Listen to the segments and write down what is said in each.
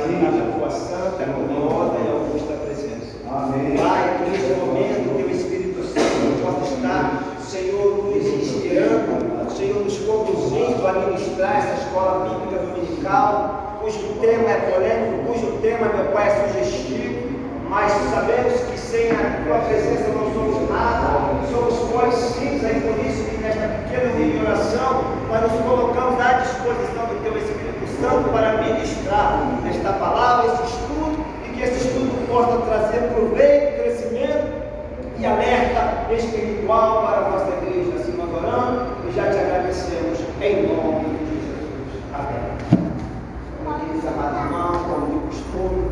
sentar na tua santa, gloriosa e augusta presença. Amém. Pai, que neste momento teu Espírito Santo possa estar, Senhor, nos inspirando, Senhor, nos conduzindo a ministrar essa escola bíblica dominical, cujo tema é polêmico, cujo tema, meu Pai, é sugestivo, mas sabemos que sem a tua presença não somos nada, somos pó e cinza, e por isso que nesta pequena oração nós nos colocamos à disposição do teu Espírito Santo para ministrar esta palavra, esse estudo, e que esse estudo possa trazer proveito, crescimento e alerta espiritual para a nossa igreja. Assim nós oramos e já te agradecemos em nome de Jesus. Amém. Queridos amados irmãos, como de costume,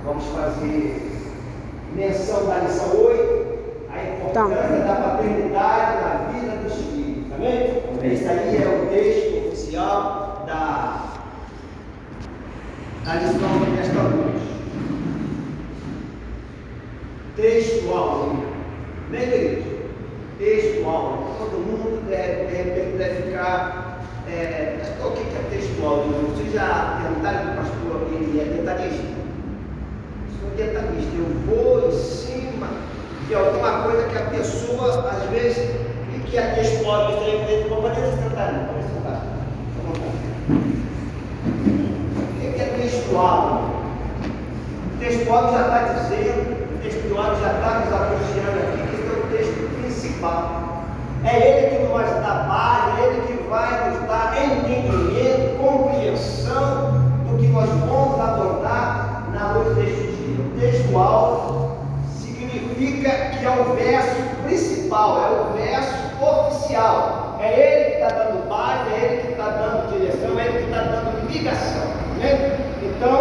vamos fazer menção da lição 8, a importância da paternidade na vida dos filhos. Amém? Esse aí é o texto oficial da lição desta noite. Textual. Bem, queridos? Textual. Todo mundo deve ficar. O que é textual? Vocês já perguntaram para o pastor, ele é detalhista? Sou detalhista. Eu vou em cima de alguma coisa que a pessoa, às vezes, que é textual. Vou poder sentar, não pode sentar. O que é textual? Textual já está dizendo. O textual já está nos anunciando aqui que esse é o texto principal. É ele que nos dá base, é ele que vai nos dar entendimento, compreensão do que nós vamos abordar na noite deste dia. O textual significa que é o verso principal, é o verso oficial. É ele que está dando base, é ele que está dando direção, é ele que está dando ligação. Né? Então,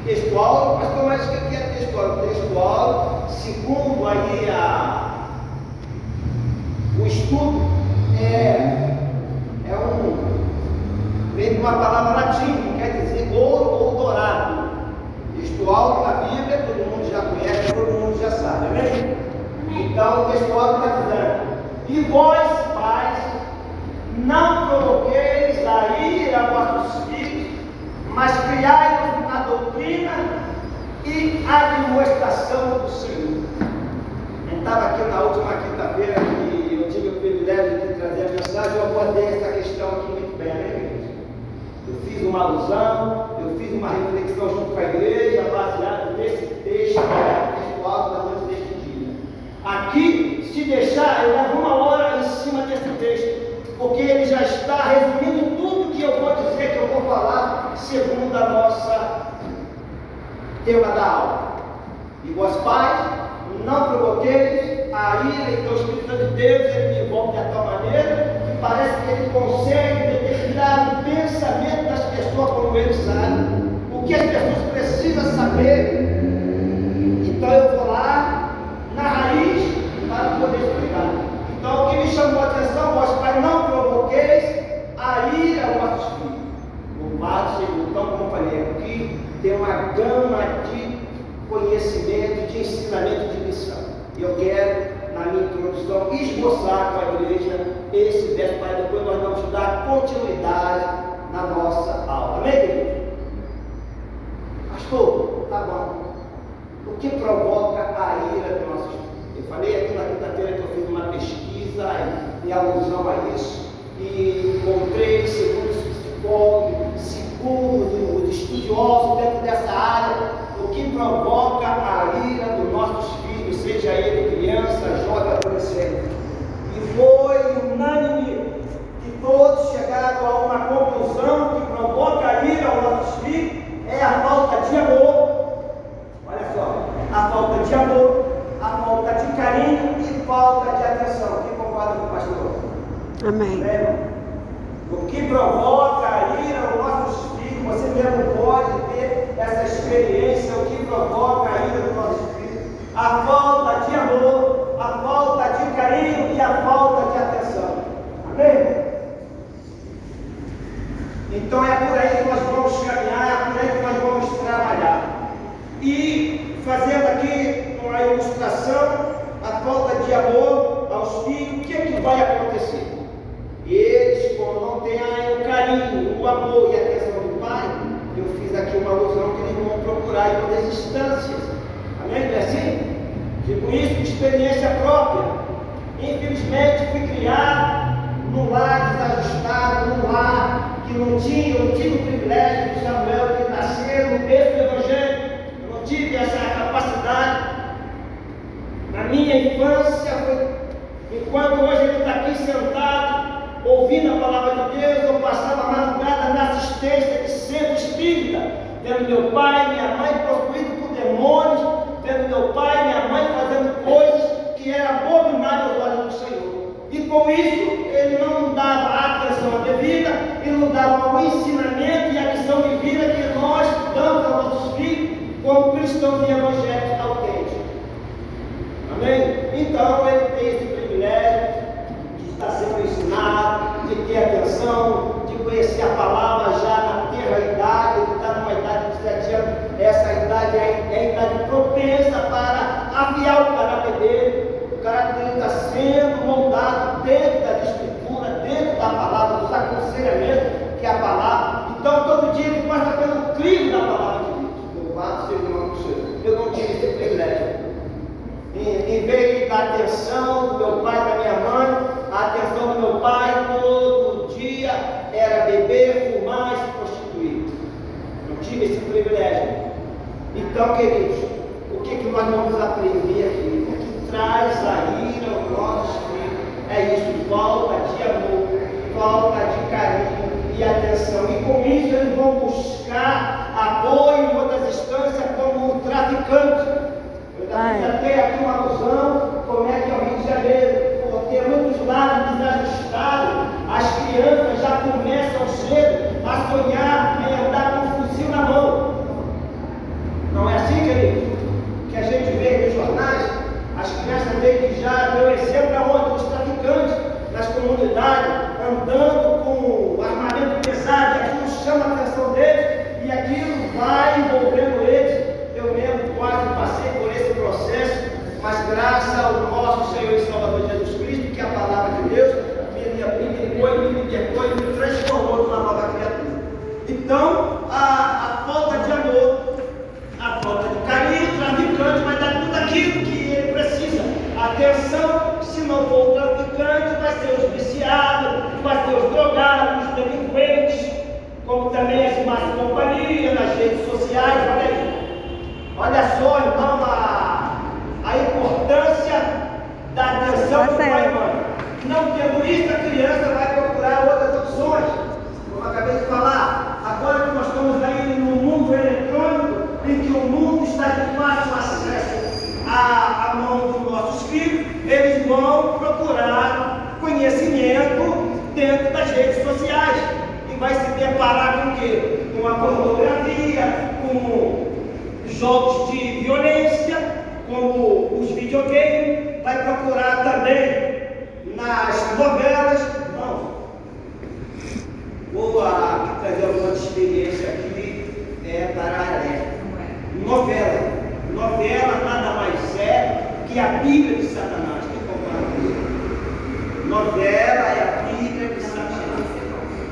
textual, mas o que é textual? O textual, segundo aí o estudo, vem de uma palavra latim, que quer dizer ouro ou dourado. Textual na Bíblia, todo mundo já conhece, todo mundo já sabe, amém? Então o textual está dizendo: e vós, pais, não provoqueis a ira a vossos filhos, mas criai-os na doutrina e administração do Senhor. Eu estava aqui na última quinta-feira que eu tive o privilégio de trazer a mensagem, eu abordei essa questão aqui muito bem, né, igreja? Eu fiz uma alusão, eu fiz uma reflexão junto com a igreja, baseada nesse texto, textual da noite deste dia. Aqui, se deixar, eu levo uma hora em cima desse texto, porque ele já está resumindo tudo que eu vou dizer, que eu vou falar, segundo a nossa tema da aula. E vós, pais, não provoqueis a ira. Então o Espírito Santo de Deus, ele me envolve de tal maneira que parece que ele consegue determinar o pensamento das pessoas como ele sabe, o que as pessoas precisam saber. Então eu vou lá na raiz para poder explicar. Então o que me chamou a atenção, vós pais, não provoqueis a ira aos vossos filhos. O fato, então, como eu falei aqui, tem uma gama de conhecimento, de ensinamento, de missão. E eu quero, na minha introdução, esboçar com a igreja esse verso, para depois nós vamos dar continuidade na nossa aula. Amém, querido? Pastor, tá bom. O que provoca a ira dos nossos filhos? Eu falei aqui na quinta-feira que eu fiz uma pesquisa em alusão a isso, e encontrei, segundo os psicólogos, segundo os estudiosos dentro dessa área, o que provoca a ira dos nossos filhos, seja ele criança, jovem, adolescente. E foi unânime que todos chegaram a uma conclusão que provoca a ira aos nossos filhos é a falta de amor. Olha só, a falta de amor, a falta de carinho e falta de atenção. Quem concorda com o pastor? Amém. O que provoca a ira aos nossos filhos, você mesmo pode ter essa experiência, o que provoca a ira dos nossos filhos, a falta de amor, a falta de carinho e a falta de atenção. Amém? Então é por aí que nós vamos caminhar, é por aí que nós vamos trabalhar. E fazendo aqui uma ilustração, a falta de amor aos filhos, o que é que vai acontecer? Eles, como não têm o carinho, o amor e a atenção do pai, eu fiz aqui aqui uma alusão que eles vão procurar em outras instâncias. Amém? Não é assim? Digo isso de experiência própria. Infelizmente fui criado num lar desajustado, num lar que não tive o privilégio de Samuel de nascer no berço do Evangelho. Eu não tive essa capacidade. Na minha infância, enquanto hoje ele está aqui sentado, ouvindo a palavra de Deus, eu passava a madrugada na assistência de centro espírita, vendo meu pai e minha mãe possuídos por demônios, vendo meu pai e minha mãe fazendo coisas que eram abomináveis aos olhos do Senhor. E com isso, ele não dava a atenção devida, e não dava o ensinamento e a lição de vida que nós damos aos nossos filhos como cristãos e evangélicos autênticos. Amém? Então, ele tem esse privilégio de estar sendo ensinado, de ter atenção, de conhecer a palavra já na tenra idade. Ele está numa idade de 7 anos. Essa idade é a idade propensa para afiar o caráter dele. O caráter dele está sendo moldado dentro da escritura, dentro da palavra, dos aconselhamentos que é a palavra. Então, todo dia ele passa pelo crivo da palavra de Deus. Louvado seja o nome do Senhor. Eu não tive esse privilégio. Em vez da atenção do meu pai e da minha mãe, a atenção do meu pai todo dia era beber, fumar e se prostituir. Não tive esse privilégio. Então, queridos, o que nós vamos aprender aqui? O que traz a ira ao nosso espírito é isso: falta de amor, falta de carinho e atenção. E com isso eles vão buscar apoio em outras instâncias, como o traficante. Já tem aqui uma alusão, como é que é o Rio de Janeiro, porque muitos lares desajustados, as crianças já começam cedo a sonhar em andar com um fuzil na mão. Não é assim, querido? Que a gente vê nos jornais, as crianças desde já deu exemplo aonde? Os traficantes nas comunidades, andando com armamento pesado, e aquilo chama a atenção deles, e aquilo vai envolvendo eles. Eu mesmo quase passei por esse processo, mas graças ao nosso Senhor e Salvador Jesus Cristo, que é a palavra de Deus me libertou, me libertou e me transformou numa nova criatura. Então, a falta de amor, a falta de carinho, o traficante vai dar tudo aquilo que ele precisa. Atenção, se não for o traficante, vai ser os viciados, vai ser os drogados, os delinquentes, como também as más companhias nas redes sociais. Olha aí. Olha só, então, a importância da atenção do pai e mãe. Não tendo isso, a criança vai procurar outras opções. Como eu acabei de falar, agora que nós estamos aí no mundo eletrônico, em que o mundo está de fácil acesso à mão dos nossos filhos, eles vão procurar conhecimento dentro das redes sociais. E vai se deparar com o quê? Com a pornografia, com jogos de violência, como os videogames, vai procurar também nas novelas. Não, vou trazer alguma experiência aqui, tararé. Novela nada mais é que a Bíblia de Satanás. Quem compara com isso? Novela é a Bíblia de Satanás.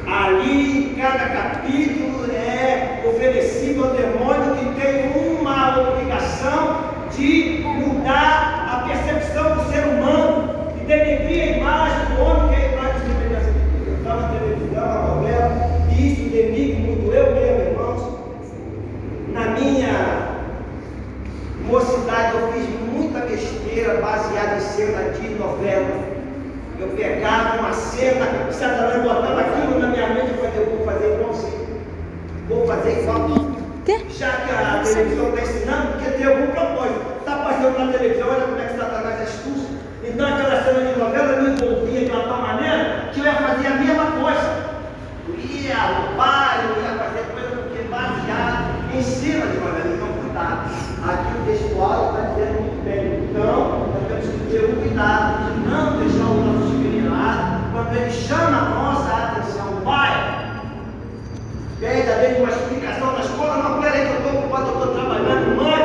Ali, cada capítulo é oferecido ao demônio, que tem uma obrigação de mudar a percepção do ser humano e denegrir a imagem do homem, que é a imagem de semelhança de Deus. Está na televisão, na novela, e isso denigre muito eu mesmo, irmãos. Na minha mocidade, eu fiz muita besteira baseada em cena de novela. Eu pegava uma cena, Satanás botava aquilo na minha mente e falei: eu vou fazer igualzinho. Vou fazer igual. Já que a televisão está ensinando, porque tem algum propósito. Está passando na televisão, olha como é que Satanás é astuto. Então aquela cena de novela me envolvia de uma tal maneira que eu ia fazer a mesma coisa. Eu ia roubar, eu ia fazer coisa porque baseado em cima de novela. Então cuidado. Aqui o textual está dizendo muito bem. Então, nós temos que ter o cuidado de não deixar o nosso filho lado quando ele chama a nossa atenção. Pai, pede a vez uma explicação na escola. Não, peraí que eu estou ocupado, eu estou trabalhando. Mãe,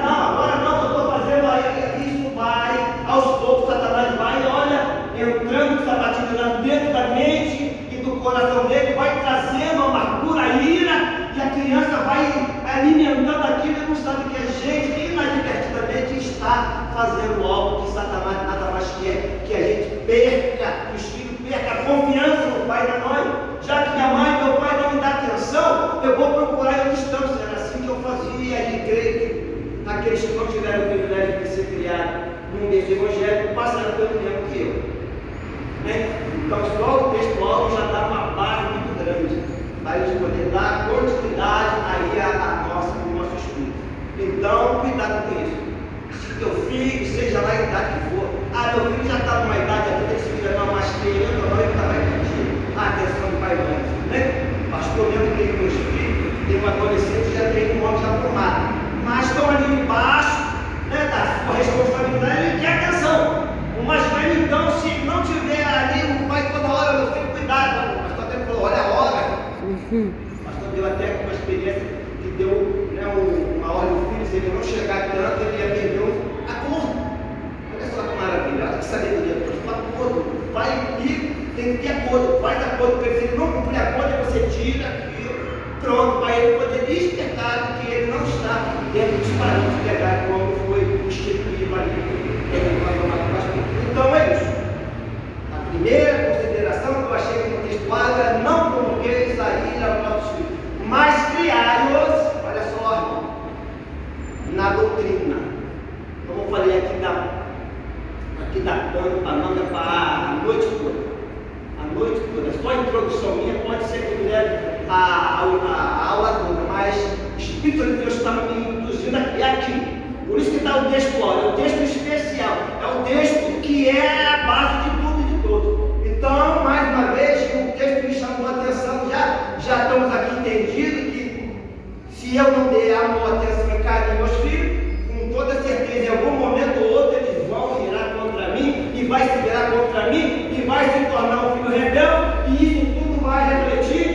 não, agora não, eu estou fazendo aí. Isso vai, aos poucos, Satanás vai, olha, entrando, sabatinando dentro da mente e do coração dele, vai trazendo amargura, ira, e a criança vai aqueles que não tiveram o privilégio de ser criados num berço evangélico passaram pelo mesmo que eu. Né? Então, só o textual já dá uma base muito grande para a gente poder dar continuidade aí ao nosso estudo. Então, cuidado com isso. Se teu filho, seja lá a idade que for, meu filho já está numa idade adulta, esse filho não é mais criança, não, ele vai pedir a atenção do pai e mãe. Né? Pastor mesmo tem meus filhos, tem um adolescente, já tem um homem já formado. Mas estão ali embaixo, né, da sua responsabilidade, ele quer atenção. Mas então, se não tiver ali, o pai toda hora, meu filho, cuidado. O pastor até falou, olha a hora. O pastor deu até uma experiência que deu, né, uma ordem do filho, se ele não chegar tanto, ele ia perder um acordo. Olha só que maravilha, olha que sabedoria. O acordo, o pai e filho tem que ter acordo. Faz acordo com ele, se ele não cumprir acordo, você tira aquilo. Pronto, para ele poder despertar que ele não está dentro dos parâmetros legais como foi instituído ali. Então é isso. A primeira consideração que eu achei que no textual era não provoqueis a ira aos nossos filhos, mas criai-os, olha só, irmão, na doutrina. Como eu falei aqui dá pano para manga para a noite toda. A noite toda. Só a introdução minha pode ser que me leve a aula toda, mas o Espírito de Deus está me induzindo aqui. Por isso que está o textual, é um texto especial, é um texto que é a base de tudo e de todos. Então, mais uma vez, o texto me chamou a atenção, já estamos aqui entendidos que se eu não der amor, atenção e carinho aos filhos, com toda certeza, em algum momento ou outro, eles vão virar contra mim, e vai se virar contra mim, e vai se tornar um filho rebelde, e isso tudo vai refletir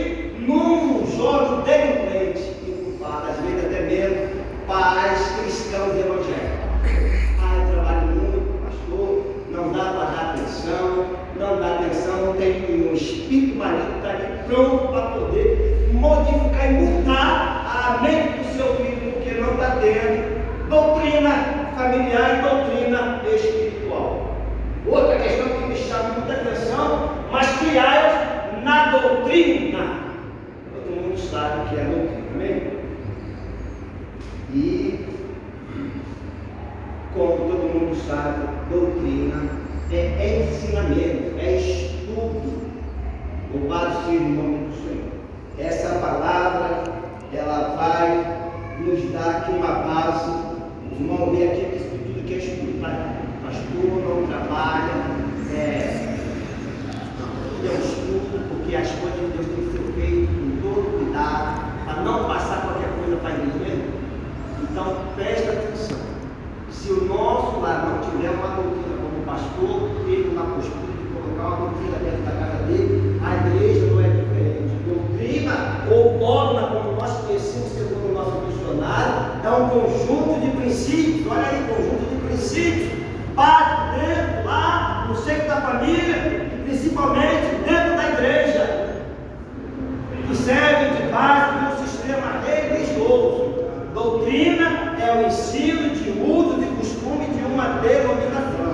num jovem delinquente, e às vezes até mesmo pais cristãos evangélicos. Eu trabalho muito, pastor, não dá para dar atenção, não tem um espírito maligno que está ali pronto para poder modificar e mudar a mente do seu filho, porque não está tendo doutrina familiar e doutrina espiritual. Outra questão que me chama muita atenção, mas criai-os na doutrina. Todo mundo sabe o que é doutrina, amém? E, como todo mundo sabe, doutrina é ensinamento, é estudo. Louvado seja o nome do Senhor. Essa palavra, ela vai nos dar aqui uma base. Os irmãos veem aqui que tudo que é estudo, tá? Pastor não trabalha, tudo é um estudo, porque as coisas de Deus têm que ser feitas com todo cuidado, para não passar qualquer coisa para a igreja. Então, presta atenção. Se o nosso lar não tiver uma doutrina, como o pastor teve uma postura de colocar uma doutrina dentro da casa dele, a igreja não é diferente. Doutrina ou dogma, como nós conhecemos segundo o nosso missionário, é um conjunto de princípios. Olha aí, conjunto de princípios, básico dentro, lá no seio da família, e principalmente dentro da igreja, que servem de base de um sistema religioso. Doutrina é o ensino de uso de costume de uma denominação.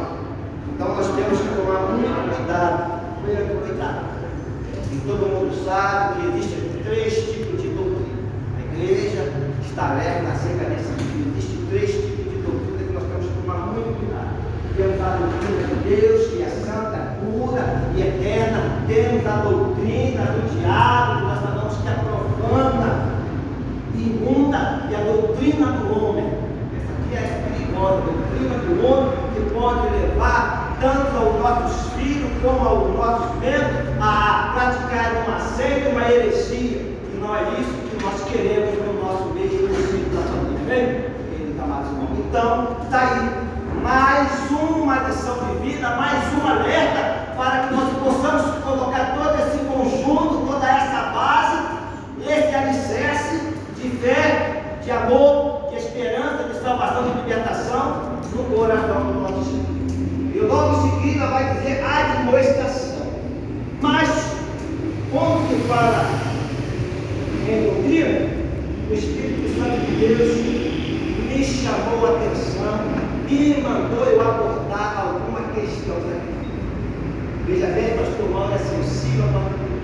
Então nós temos que tomar muito cuidado. E todo mundo sabe que existem 3 tipos de doutrina. A igreja está alerta acerca desse tipo. Existem 3 tipos de doutrina que nós temos que tomar muito cuidado. Temos a doutrina de Deus, que é santa, pura e eterna. Temos a doutrina do diabo, que nós falamos que é profana, imunda, e a doutrina do homem. Essa aqui é perigosa, a doutrina do homem, que pode levar tanto aos nossos filhos como aos nossos membros a praticar uma seita, uma heresia. E não é isso que nós queremos no nosso meio da família. Bem, amados irmãos. Então, está aí mais uma lição de vida, mais um alerta para que nós possamos colocar todo esse conjunto, toda essa base, esse alicerce de fé, de amor, de esperança, de salvação, de libertação no coração do nosso Espírito. E logo em seguida vai dizer admoestação. Mas, como que fala em doutrina, o Espírito Santo de Deus me chamou a atenção e mandou eu abordar alguma questão aqui. Veja bem, pastor Mauro é sensível a palavra de Deus.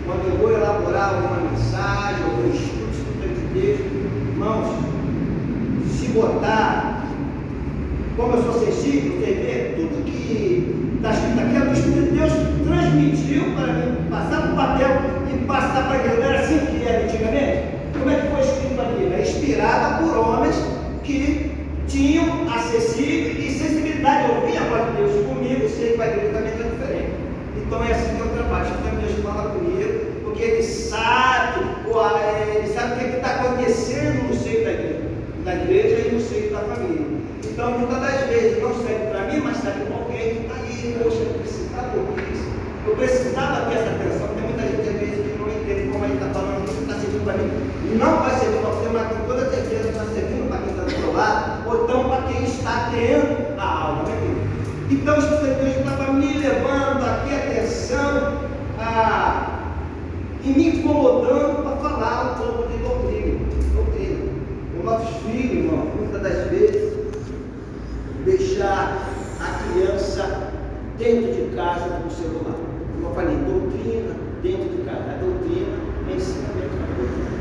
Quando eu vou elaborar uma mensagem, algum estudo de Deus, irmãos, se botar, como eu sou sensível, você vê, tudo que está escrito aqui, o Espírito de Deus transmitiu para mim, passar para o papel e passar para a igreja. Não era assim que era antigamente? Como é que foi escrito a Bíblia? É inspirada por homens que tinham acessível e sensibilidade a ouvir a voz de Deus. Comigo, sei que a igreja também é diferente. Então é assim que eu trabalho. Então Deus fala comigo, porque Ele sabe o que está acontecendo no seio da igreja e no seio da família. Então muitas das vezes não serve para mim, mas serve para alguém que está aí. Poxa, eu precisava ouvir isso. Eu precisava ter essa atenção. Tem muita gente às vezes que não entende como ele está falando, isso está servindo para mim. Não vai servir para você, mas com toda certeza está servindo para quem está do seu lado, ou então para quem está tendo a alma. Então o Espírito de Deus estava me levando aqui a atenção, e me incomodando para falar um pouco de doutrina. Os nossos filhos, irmão, muitas das vezes, deixar a criança dentro de casa com o celular. Como eu falei, doutrina dentro de casa. A doutrina é ensinamento da doutrina.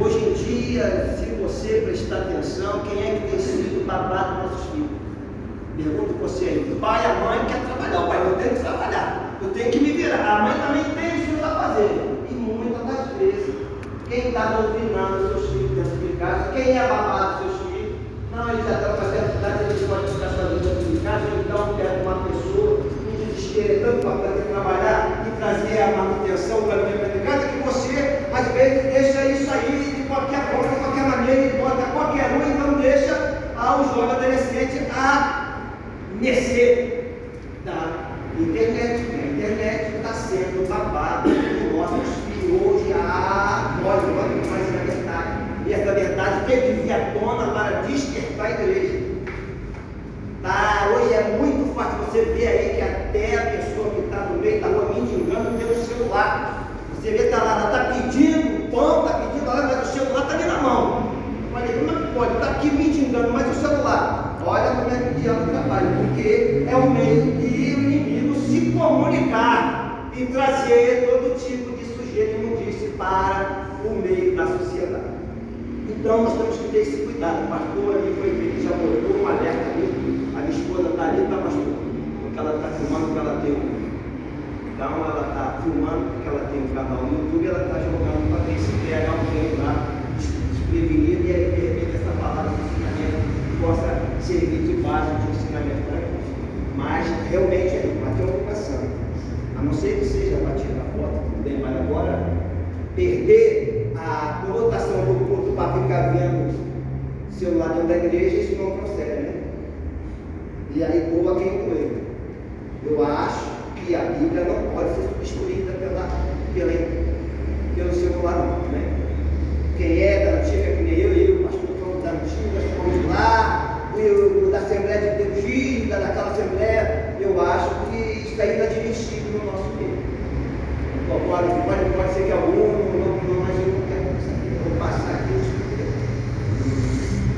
Hoje em dia, se você prestar atenção, quem é que tem sido babado dos nossos filhos? Pergunto você aí, o pai e a mãe querem trabalhar, o pai não tem que trabalhar, eu tenho que me virar, a mãe também tem isso para fazer. E muitas das vezes, quem está doutrinando seus filhos dentro de casa, quem é babado seus filhos, não, eles já estão fazendo atividade, eles podem ficar sozinhos dentro de casa, ou então pega uma pessoa, um desespero tanto para poder trabalhar e trazer a manutenção para dentro de casa, que você, às vezes, deixa isso aí de qualquer forma, de qualquer maneira, e bota qualquer um, então deixa o jovem adolescente a mercê da internet. A internet está sendo babado por nossos filhos hoje. Olha, mas é verdade. E essa verdade tem que vir à tona para despertar a igreja. Hoje é muito fácil você ver aí que até a pessoa que está no meio da rua mendigando tem o celular. Você vê que está lá, ela está pedindo pão, está pedindo lá, mas o celular está ali na mão. Olha, como é que pode? Está aqui mendigando, mas o celular. Olha como é que o diabo trabalha, porque é o meio de o inimigo se comunicar e trazer todo tipo de sujeira e imundície para o meio da sociedade. Então nós temos que ter esse cuidado. O pastor ali foi feliz, já botou um alerta ali. A minha esposa está ali, está, pastor? Porque ela está filmando, porque ela tem então ela está filmando, porque ela tem um canal no YouTube, ela está jogando para ver se pega alguém lá desprevenido, e aí de repente essa palavra de ensinamento possa servir de base de ensinamento para nós. Mas realmente é uma preocupação. A não ser que seja para tirar foto, tudo bem, mas agora perder a conotação do para ficar vendo celular dentro da igreja, isso não procede, né? E aí boa quem doeu. Eu acho que a Bíblia não pode ser substituída pelo celular, não, né? Quem é da antiga, que nem eu, pastor, fomos da antiga, fomos lá, da Assembleia de Deus, daquela Assembleia, eu acho que isso é inadmissível no nosso meio. Pode ser que algum, mas eu não quero saber, eu vou passar aqui o Espírito.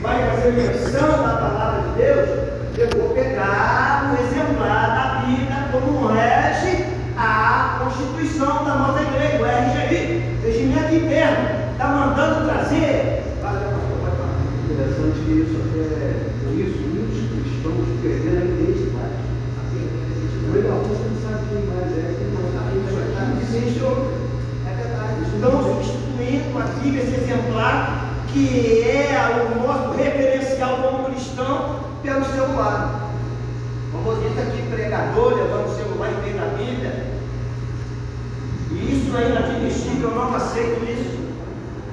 Vai fazer menção da palavra de Deus, eu vou pegar o exemplar da Bíblia como rege a Constituição da nossa igreja, o RGI, Regimento Interno. Está mandando trazer. Interessante que isso por isso muitos cristãos perderam a identidade. Legal, você não sabe quem mais é, quem não sabe quem Sim, senhor. É verdade. Estão substituindo a Bíblia, esse exemplar, que é o nosso referencial como cristão, pelo celular. Como diz aqui, pregador levando o celular em meio da Bíblia. E isso é inadmissível, eu não aceito isso.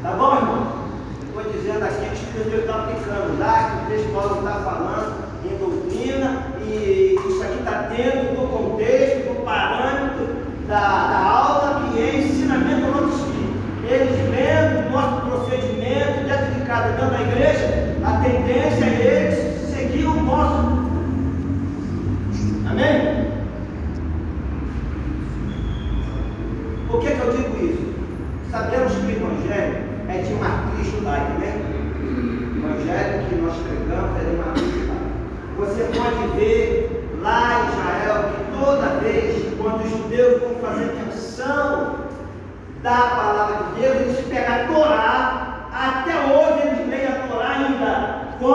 Tá bom, irmão? Estou dizendo aqui que o Espírito está aplicando lá, que o texto Paulo está falando em doutrina, e isso aqui está dentro do contexto, do parâmetro da aula, que é ensinamento ao nosso filho. Eles vendo o nosso procedimento dentro de casa, dentro da igreja, a tendência é eles seguir o nosso. Amém? Por que eu digo isso? Sabemos que o Evangelho é de matriz judaica, né? O Evangelho que nós pregamos é de matriz judaica. Você pode ver lá em Israel que toda vez, quando os judeus vão fazer menção da palavra de Deus, eles pegam a Torá. Até hoje eles leem a Torá ainda com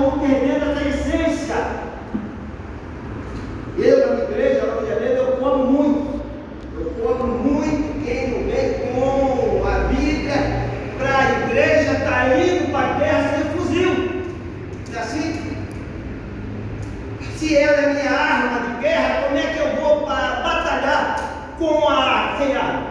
vão perdendo essa essência. Eu, na minha igreja, eu como muito. Eu como muito quem não vem com a Bíblia para a igreja estar indo para a guerra sem fuzil. É assim? Se ela é minha arma de guerra, como é que eu vou batalhar com sem arma?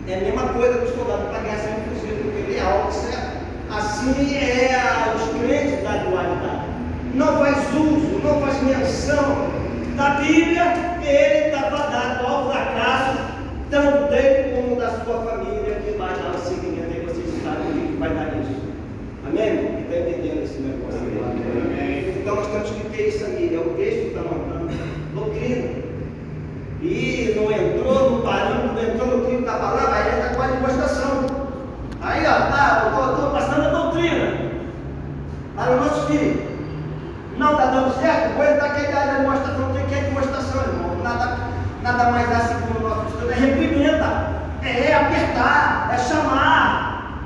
É a mesma coisa que o soldado para a guerra sem fuzil, porque ele é algo certo. Assim é os crentes da dualidade. Não faz uso, não faz menção da Bíblia, ele está fadado ao fracasso, tanto dele como da sua família, que vai dar o seguimento, aí vocês sabem o que vai dar isso. Amém? Está entendendo esse negócio? Amém. Então nós temos que ter isso aí, é o texto que está mandando doutrina. E não entrou no parâmetro, não entrou no crime da palavra, aí entra com a demonstração. Aí ó, tá, eu estou passando a doutrina para os nossos filhos. Não está dando certo? Vou entrar aqui da demonstração. O que é demonstração, irmão? Nada mais assim como o nosso estudo. É reprimenda, é apertar, é chamar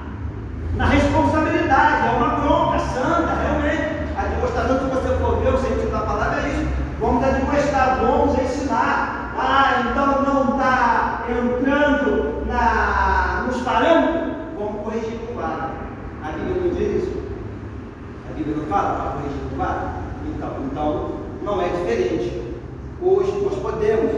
na responsabilidade, é uma bronca santa, realmente. A demonstração, se você for ver o sentido da palavra, é isso. Vamos demonstrar, vamos ensinar. Então não está entrando nos parâmetros, vamos corrigir com vara. A Bíblia não diz isso? A Bíblia não fala para corrigir com vara? Então não é diferente. Hoje nós podemos.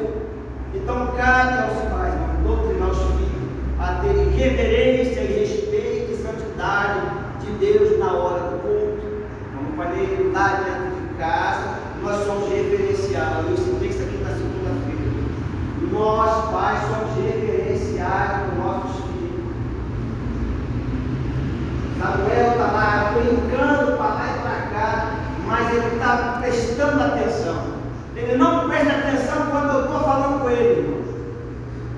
Então cabe aos pais doutrinar os filhos a terem reverência e respeito e santidade de Deus na hora do culto. Como falei, lá dentro de casa, nós somos referenciados. Eu citei isso aqui na segunda-feira. Nós, pais, somos referenciais dos nossos filhos. Samuel está lá brincando para lá e para cá, mas ele está prestando atenção. Ele não presta atenção quando eu estou falando com ele, irmão.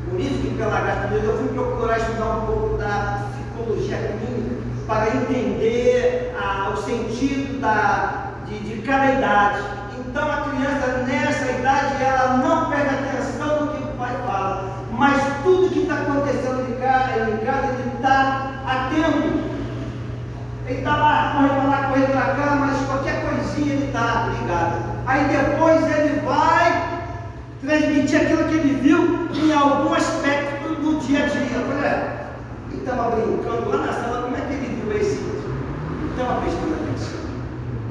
Por isso que pela graça de Deus eu fui procurar estudar um pouco da psicologia clínica para entender o sentido de cada idade. Então a criança nessa idade ela não presta atenção no que o pai fala, mas tudo que está acontecendo em casa ele está atento. Ele está lá, correndo para cá, mas qualquer coisinha ele está ligado. Aí depois ele vai transmitir aquilo que ele viu em algum aspecto do dia a dia. Olha, ele estava brincando lá na sala, como é que ele viu esse? Ele estava prestando atenção.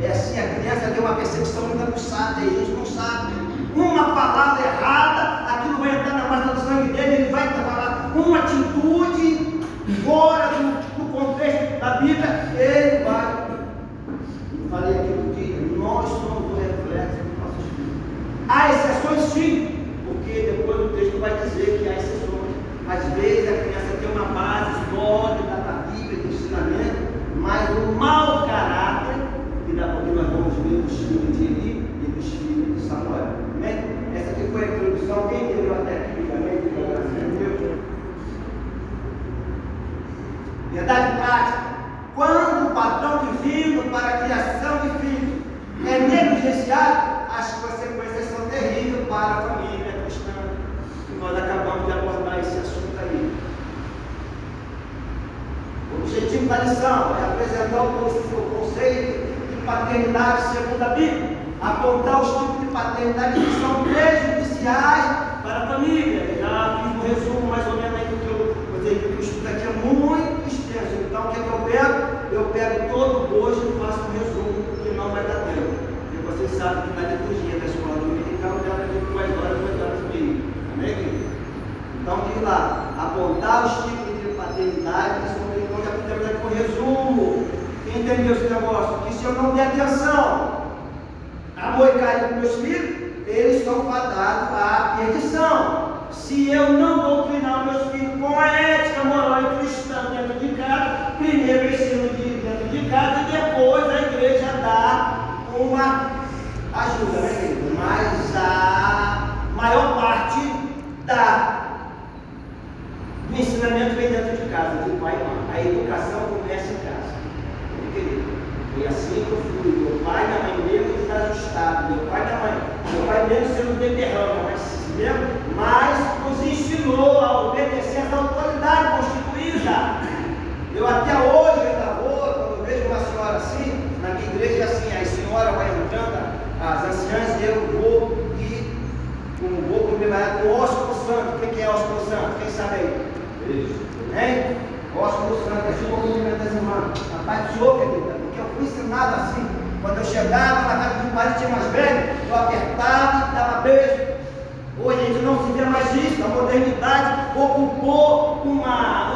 É assim, a criança tem uma percepção muito aguçada e a gente não sabe. Uma palavra errada, aquilo vai entrar na massa do sangue dele, ele vai falar uma atitude fora do contexto da Bíblia, ele vai. Eu falei aqui no dia, nós somos o reflexo dos nossos filhos. Há exceções sim, porque depois o texto vai dizer que há exceções. Às vezes a criança tem uma base sólida da Bíblia, do ensinamento, mas o mau caráter, que dá para nós vamos ver dos filhos de Eli e dos filhos de Samuel. Amém? Essa aqui foi a introdução, quem entendeu até aqui? Amém? Verdade prática. Quando o padrão divino para a criação de filhos é negligenciado, as consequências são terríveis para a família cristã. E nós acabamos de abordar esse assunto aí. O objetivo da lição é apresentar o conceito de paternidade segundo a Bíblia, apontar os tipos de paternidade que são prejudiciais para a família. Já fiz um resumo mais ou menos aí do que o estudo aqui é muito extenso. Então o que é que eu pego? Eu pego todo o bojo e faço um resumo, porque não vai dar tempo. Porque vocês sabem que na liturgia da escola dominical dela de 2 horas, 2 horas e meia. Amém, querido? Então diz lá, apontar os tipos de paternidade que são então já fizemos aqui um resumo. Quem entendeu esse negócio? Que se eu não der atenção, amor e carinho para meus filhos, eles são fadados à perdição. Se eu não doutrinar meus filhos com a ética moral e cristã dentro de casa, primeiro eu ensino dentro de casa e depois a igreja dá uma ajuda, né, querido? Mas a maior parte do ensinamento vem dentro de casa, de pai e mãe. A educação começa em casa. Querido, foi assim que eu fui. Meu pai e minha mãe mesmo desajustados. Meu pai mesmo sendo beberrão, mas nos ensinou a obedecer essa autoridade constituída. Eu até hoje ainda vou, quando eu vejo uma senhora assim, na minha igreja é assim, Jans, eu vou com meu marido com o ósculo santo. O que é ósculo santo? Quem sabe aí? Isso. Hein? Ósculo santo, é tipo o movimento das irmãs. A paz do Senhor, querida, porque eu fui ensinado assim. Quando eu chegava na casa de um parente mais velho, eu apertava e dava beijo. Hoje a gente não se vê mais isso, a modernidade ocupou um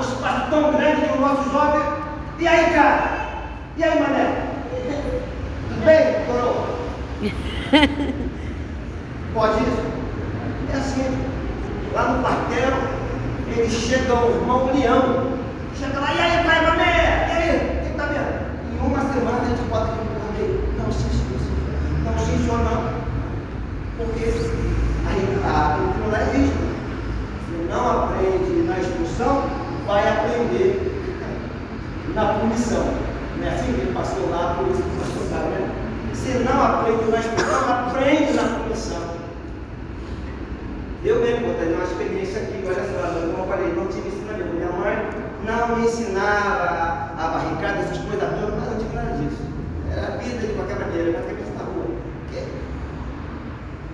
espaço tão grande que o nosso jovem. E aí, cara? E aí, mané? Tudo bem, coroa? Pode isso? É assim, lá no quartel, eles chegam, irmão Leão, chega lá, e aí, pai, mané? E aí? O que tá vendo? Em uma semana a gente bota aqui no meio. Não, sim, senhor. Não, sim, senhor, não. Porque a doutrina lá é rígida. Se não aprende na instrução, vai aprender na punição. Não é assim que ele passou lá, por isso que o pastor sabe, né? Se não aprende na instrução, aprende na punição. Eu mesmo vou ter uma experiência aqui, olha só, como eu falei, não tive ensinamento. Minha mãe não me ensinava a barricada, essas coisas todas, mas não tive nada disso. Era a vida de qualquer maneira, mas cabeça na rua. Porque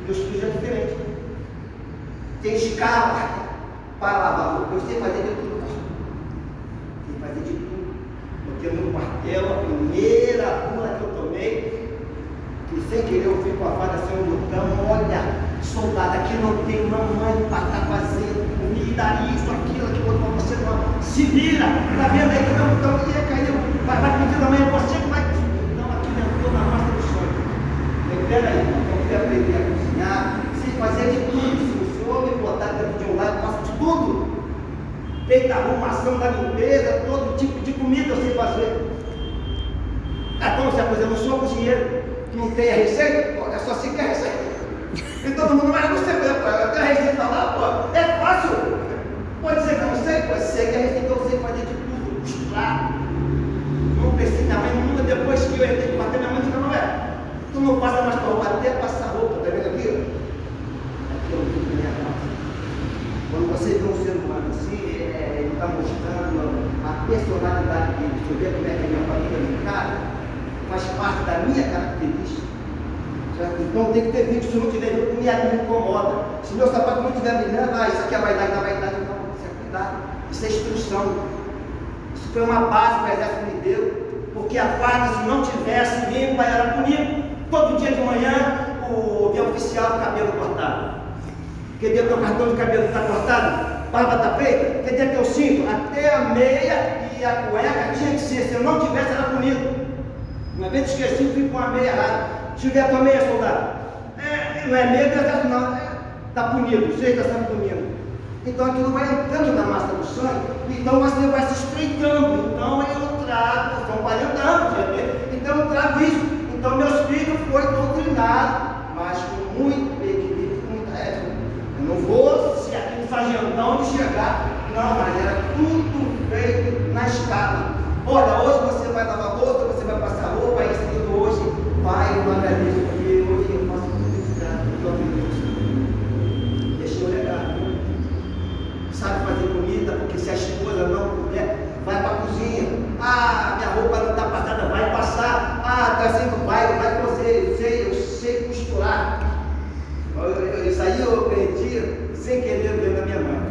meus filhos é diferente. Tem escala para lavar roupa. Eu sei fazer de tudo, pastor. Sei fazer de tudo. Porque no quartel, a primeira pula que eu tomei, que sem querer eu fui com a fada sem um botão, olha, soldado, aqui não tem mamãe para estar fazendo comida, isso, aquilo, você não se vira, tá vendo aí que o meu botão ia cair, vai pedir da manhã, você que vai. Então aqui entrou na massa do sonho. Peraí, eu fui aprender a cozinhar, sei fazer de tudo. Se o senhor me botar dentro de um lado, eu faço de tudo. Desde a arrumação da limpeza, todo tipo de comida eu sei fazer. Então, se a coisa eu não sou cozinheiro, não tem a receita, pô, é só assim que é a receita. E todo mundo, mas você tem a receita lá, pô, é fácil. Pode ser que eu não sei, pode ser que a receita eu sei fazer de tudo, costurar. Não precisa, minha mãe nunca, depois que eu entrei no quartel, minha mãe nunca não é. Tu não passa mais para roupa, até passar roupa, tá vendo aqui? Aqui é o que minha casa. Quando você vê um ser humano assim, ele está mostrando a personalidade dele. Deixa eu ver como é que a minha família me encara, faz parte da minha característica. Certo? Então tem que ter vídeo, se não tiver vídeo, me incomoda. Se meu sapato não estiver brilhando, isso aqui é a vaidade da vaidade, não, isso é cuidado, isso é instrução. Isso foi uma base que o exército me deu, porque a farda, se não tivesse limpa, era punido. Todo dia de manhã, o meu oficial, cabelo cortado. Cadê teu cartão de cabelo está cortado? Barba está feita? Cadê teu cinto? Até a meia e a cueca tinha que ser. Se eu não tivesse, era punido. Uma vez esqueci, fui com a meia errada. Se tiver a tua meia, soldado. Não é meia, não. Está punido. Você está sendo punido. Então aquilo vai entrando na massa do sangue. Então você vai se estreitando. Então eu trago, são 40 anos, então eu trago isso. Então meus filhos foram doutrinados, mas com muito equilíbrio, com muita ética. Eu não vou ser aquele sargentão de chegar, não, mas era tudo feito na escala. Olha, hoje você vai lavar roupa, você vai passar roupa, aí seguindo hoje, pai, eu agradeço, porque hoje eu posso publicar tudo a deixei o legado. Sabe fazer comida, porque se a esposa não puder, vai para a cozinha. Minha roupa não está passada, vai passar. Está sendo vai cozer, eu sei costurar. Isso aí eu aprendi sem querer ver na minha mãe.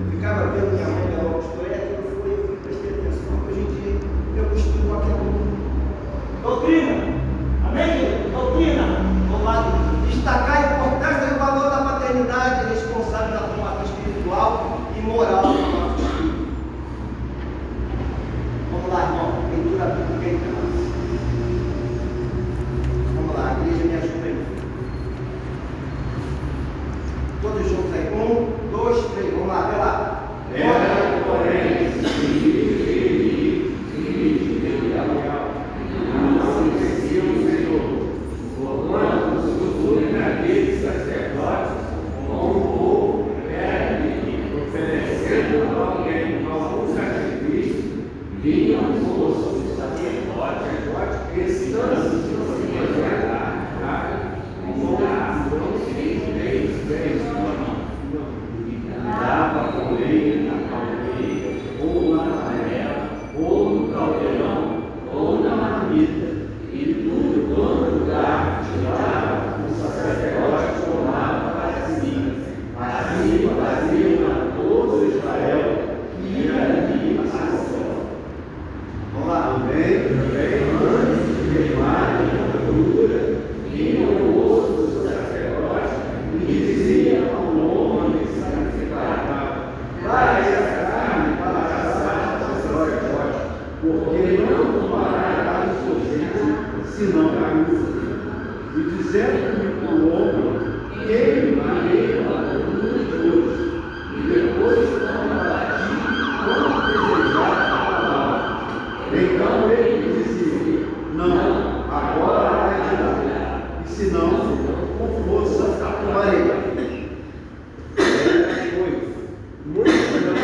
Eu ficava vendo minha mãe, minha avó costurar, eu fui prestei atenção. Hoje em dia, eu senão caminho. E dizendo-me o homem, queimarei a luz de hoje, e depois para ti, quando desejar a palavra. Então ele me dizia, não, agora vai tirar, e se não, com força atuarei. Muitos não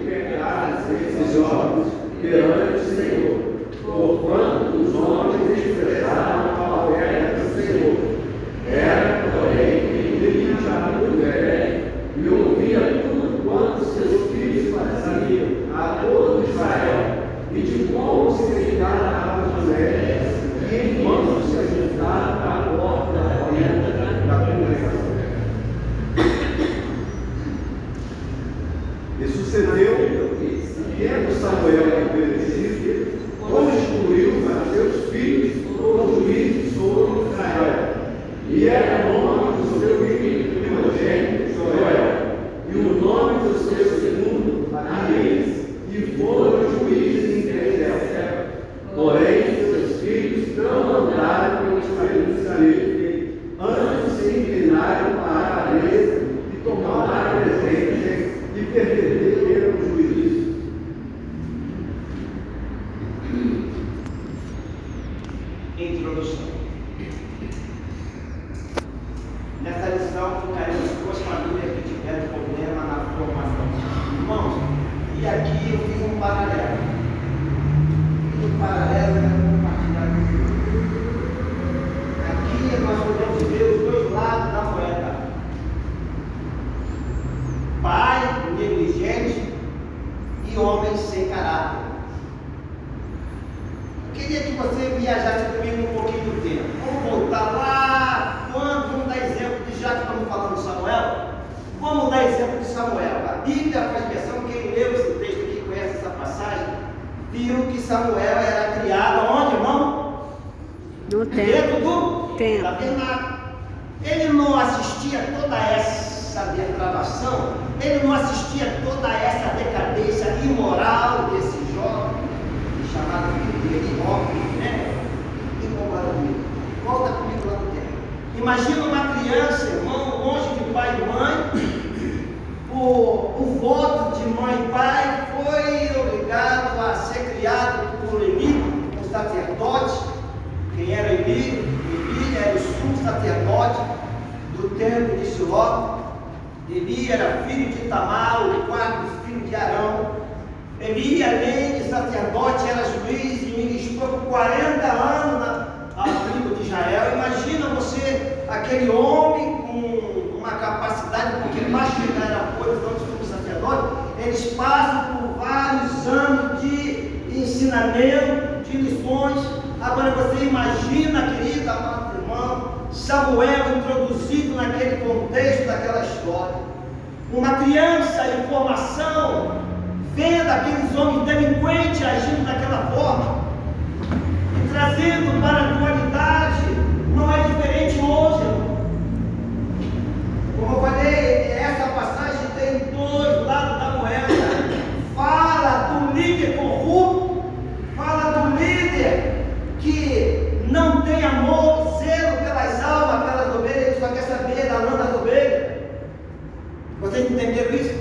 pecaram esses jovens perante o Senhor, porquanto os homens desprezaram a oferta do Senhor. Era, porém, ele já muito velho, e ouvia tudo quanto seus filhos faziam a todo Israel, e de como se dedicaram às mulheres, e enquanto se ajuntaram à porta da porta da congregação. E sucedeu que, tendo Samuel envelhecido, constituiu a seus filhos como juízes sobre Israel. E era o nome do seu filho primogênito Joel, e o nome do seu segundo Abias, e foram juízes em Israel. Porém, seus filhos não andaram pelos caminhos dele, antes se inclinaram para a avareza e tomaram a presença e perderam o juízo. Introdução. Nessa lição focaremos duas famílias que tiveram problema na formação. Irmãos, e aqui eu fiz um paralelo. Eu quero compartilhar com vocês. Aqui nós podemos ver os dois lados da moeda. Pai negligente e homens sem caráter. Eu queria que você viajasse comigo um pouquinho do tempo. Vamos voltar lá, vamos dar exemplo de, já que estamos falando de Samuel, vamos dar exemplo de Samuel. A Bíblia faz menção, quem leu esse texto aqui, conhece essa passagem, viu que Samuel era criado onde, irmão? No templo. Dentro do tabernáculo. Ele não assistia toda essa depravação, ele não assistia toda essa decadência imoral desse jovem, chamado filho dele, homem, né? Volta comigo lá no tempo. Imagina uma criança, irmão, longe de pai e mãe. O voto de mãe e pai foi obrigado a ser criado por Eli, um sacerdote. Quem era Eli? Eli era o sumo sacerdote do templo de Siló. Eli era filho de Tamar, o quarto filho de Arão. Eli, além de sacerdote, era juiz e ministrou por 40 anos ao tribo de Israel. Imagina você, aquele homem com uma capacidade, porque para chegar à posição de sumo sacerdote, eles passam por vários anos de ensinamento, de lições. Agora você imagina, querida, amado irmão, Samuel introduzido naquele contexto daquela história. Uma criança em formação, vendo aqueles homens delinquentes agindo daquela forma, e trazendo para a atualidade, não é diferente hoje, irmão. Como eu falei, essa passagem tem dois lados da moeda. Fala do líder corrupto, fala do líder que não tem amor, zelo pelas almas, pelas ovelhas, ele só quer saber da lã das ovelhas. Vocês entenderam isso?